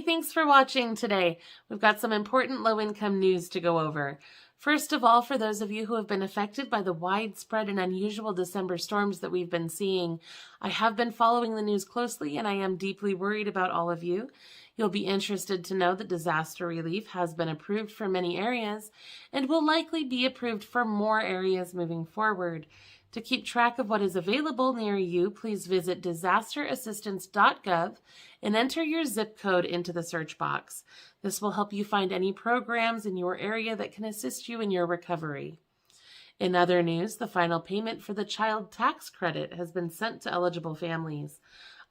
Hey, thanks for watching today. We've got some important low-income news to go over. First of all, for those of you who have been affected by the widespread and unusual December storms that we've been seeing, I have been following the news closely and I am deeply worried about all of you. You'll be interested to know that disaster relief has been approved for many areas and will likely be approved for more areas moving forward. To keep track of what is available near you, please visit disasterassistance.gov and enter your zip code into the search box. This will help you find any programs in your area that can assist you in your recovery. In other news, the final payment for the child tax credit has been sent to eligible families.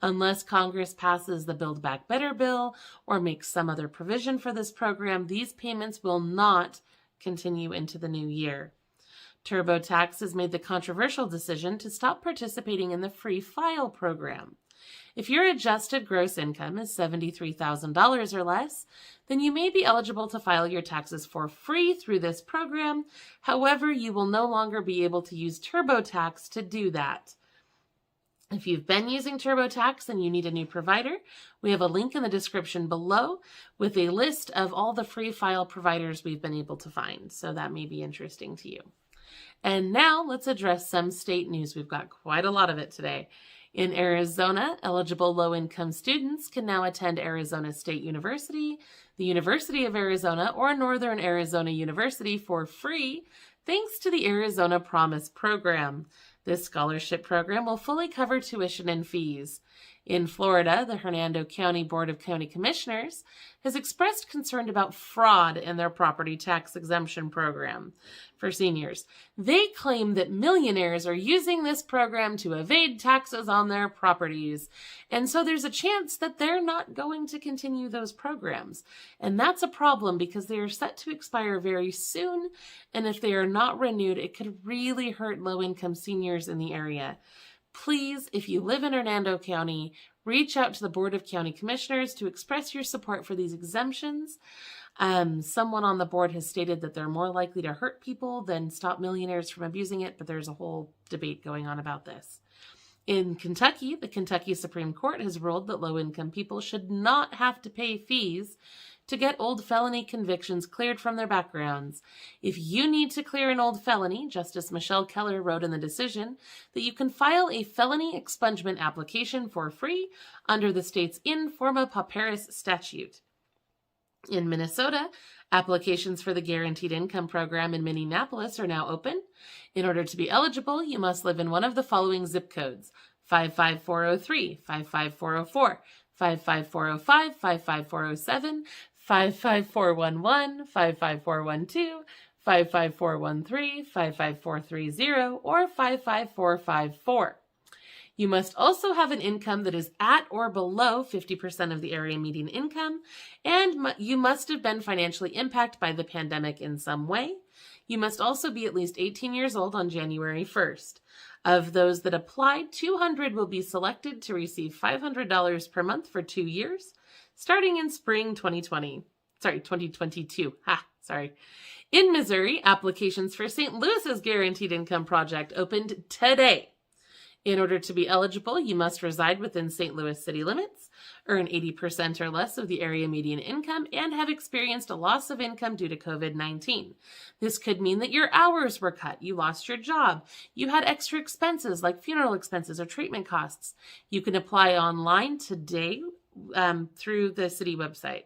Unless Congress passes the Build Back Better bill or makes some other provision for this program, these payments will not continue into the new year. TurboTax has made the controversial decision to stop participating in the Free File program. If your adjusted gross income is $73,000 or less, then you may be eligible to file your taxes for free through this program. However, you will no longer be able to use TurboTax to do that. If you've been using TurboTax and you need a new provider, we have a link in the description below with a list of all the free file providers we've been able to find, so that may be interesting to you. And now let's address some state news. We've got quite a lot of it today. In Arizona, eligible low-income students can now attend Arizona State University, the University of Arizona, or Northern Arizona University for free, thanks to the Arizona Promise program. This scholarship program will fully cover tuition and fees. In Florida, the Hernando County Board of County Commissioners has expressed concern about fraud in their property tax exemption program for seniors. They claim that millionaires are using this program to evade taxes on their properties, and so there's a chance that they're not going to continue those programs. And that's a problem because they are set to expire very soon, and if they are not renewed, it could really hurt low-income seniors in the area. Please, if you live in Hernando County, reach out to the Board of County Commissioners to express your support for these exemptions. Someone on the board has stated that they're more likely to hurt people than stop millionaires from abusing it, but there's a whole debate going on about this. In Kentucky, the Kentucky Supreme Court has ruled that low-income people should not have to pay fees to get old felony convictions cleared from their backgrounds. If you need to clear an old felony, Justice Michelle Keller wrote in the decision that you can file a felony expungement application for free under the state's In Forma Pauperis statute. In Minnesota, applications for the Guaranteed Income Program in Minneapolis are now open. In order to be eligible, you must live in one of the following zip codes: 55403, 55404, 55405, 55407, 55411, 55412, 55413, 55430, or 55454. You must also have an income that is at or below 50% of the area median income, and you must have been financially impacted by the pandemic in some way. You must also be at least 18 years old on January 1st. Of those that applied, 200 will be selected to receive $500 per month for 2 years, starting in spring 2022. In Missouri, applications for St. Louis's Guaranteed Income Project opened today. In order to be eligible, you must reside within St. Louis city limits, earn 80% or less of the area median income, and have experienced a loss of income due to COVID-19. This could mean that your hours were cut, you lost your job, you had extra expenses like funeral expenses or treatment costs. You can apply online today through the city website.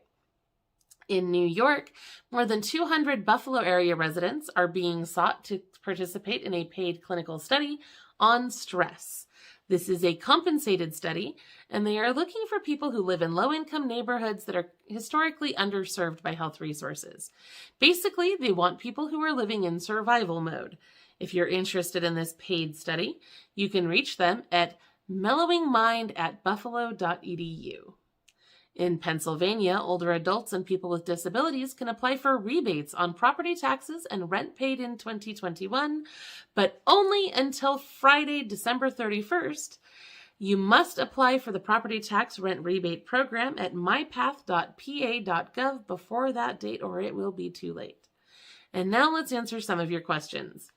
In New York, more than 200 Buffalo area residents are being sought to participate in a paid clinical study on stress. This is a compensated study, and they are looking for people who live in low-income neighborhoods that are historically underserved by health resources. Basically, they want people who are living in survival mode. If you're interested in this paid study, you can reach them at mellowingmind@buffalo.edu. In Pennsylvania, older adults and people with disabilities can apply for rebates on property taxes and rent paid in 2021, but only until Friday, December 31st. You must apply for the property tax rent rebate program at mypath.pa.gov before that date, or it will be too late. And now let's answer some of your questions.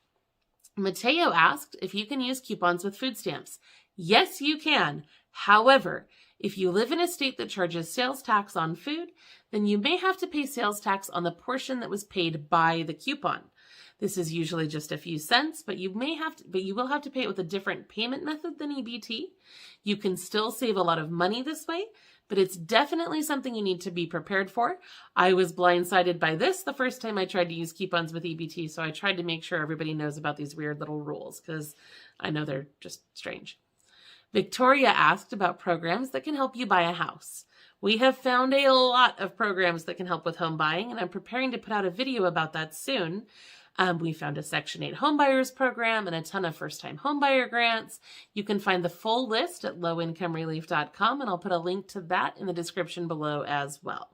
Mateo asked if you can use coupons with food stamps. Yes, you can. However, If you live in a state that charges sales tax on food, then you may have to pay sales tax on the portion that was paid by the coupon. This is usually just a few cents, but you will have to pay it with a different payment method than EBT. You can still save a lot of money this way, but it's definitely something you need to be prepared for. I was blindsided by this the first time I tried to use coupons with EBT, so I tried to make sure everybody knows about these weird little rules because I know they're just strange. Victoria asked about programs that can help you buy a house. We have found a lot of programs that can help with home buying, and I'm preparing to put out a video about that soon. We found a Section 8 Homebuyers program and a ton of first-time homebuyer grants. You can find the full list at lowincomerelief.com, and I'll put a link to that in the description below as well.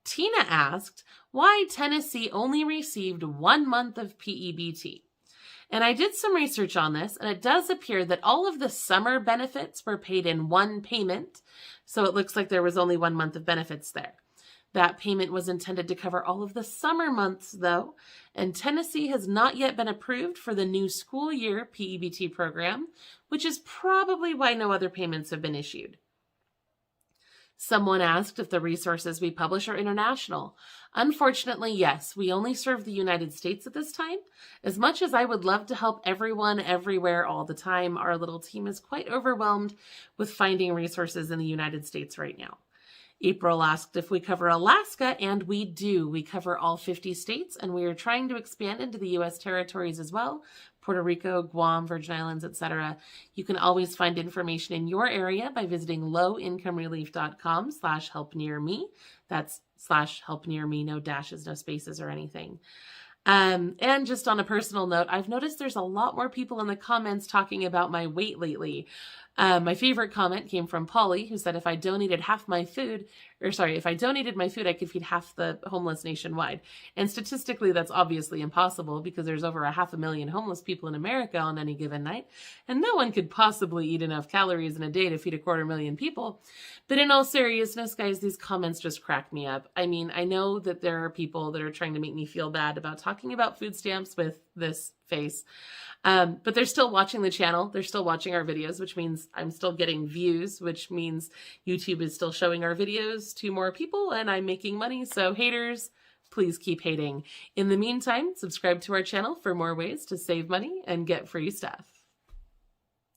Tina asked why Tennessee only received 1 month of PEBT. And I did some research on this, and it does appear that all of the summer benefits were paid in one payment, so it looks like there was only 1 month of benefits there. That payment was intended to cover all of the summer months, though, and Tennessee has not yet been approved for the new school year PEBT program, which is probably why no other payments have been issued. Someone asked if the resources we publish are international. Unfortunately, yes, we only serve the United States at this time. As much as I would love to help everyone, everywhere, all the time, our little team is quite overwhelmed with finding resources in the United States right now. April asked if we cover Alaska, and we do. We cover all 50 states, and we are trying to expand into the U.S. territories as well, Puerto Rico, Guam, Virgin Islands, etc. You can always find information in your area by visiting lowincomerelief.com/helpnearme. That's /helpnearme, no dashes, no spaces or anything. And just on a personal note, I've noticed there's a lot more people in the comments talking about my weight lately. My favorite comment came from Polly, who said if I donated my food, I could feed half the homeless nationwide. And statistically, that's obviously impossible because there's over 500,000 homeless people in America on any given night, and no one could possibly eat enough calories in a day to feed 250,000 people. But in all seriousness, guys, these comments just crack me up. I mean, I know that there are people that are trying to make me feel bad about talking about food stamps with this face. But they're still watching the channel. They're still watching our videos, which means I'm still getting views, which means YouTube is still showing our videos to more people and I'm making money. So haters, please keep hating. In the meantime, subscribe to our channel for more ways to save money and get free stuff.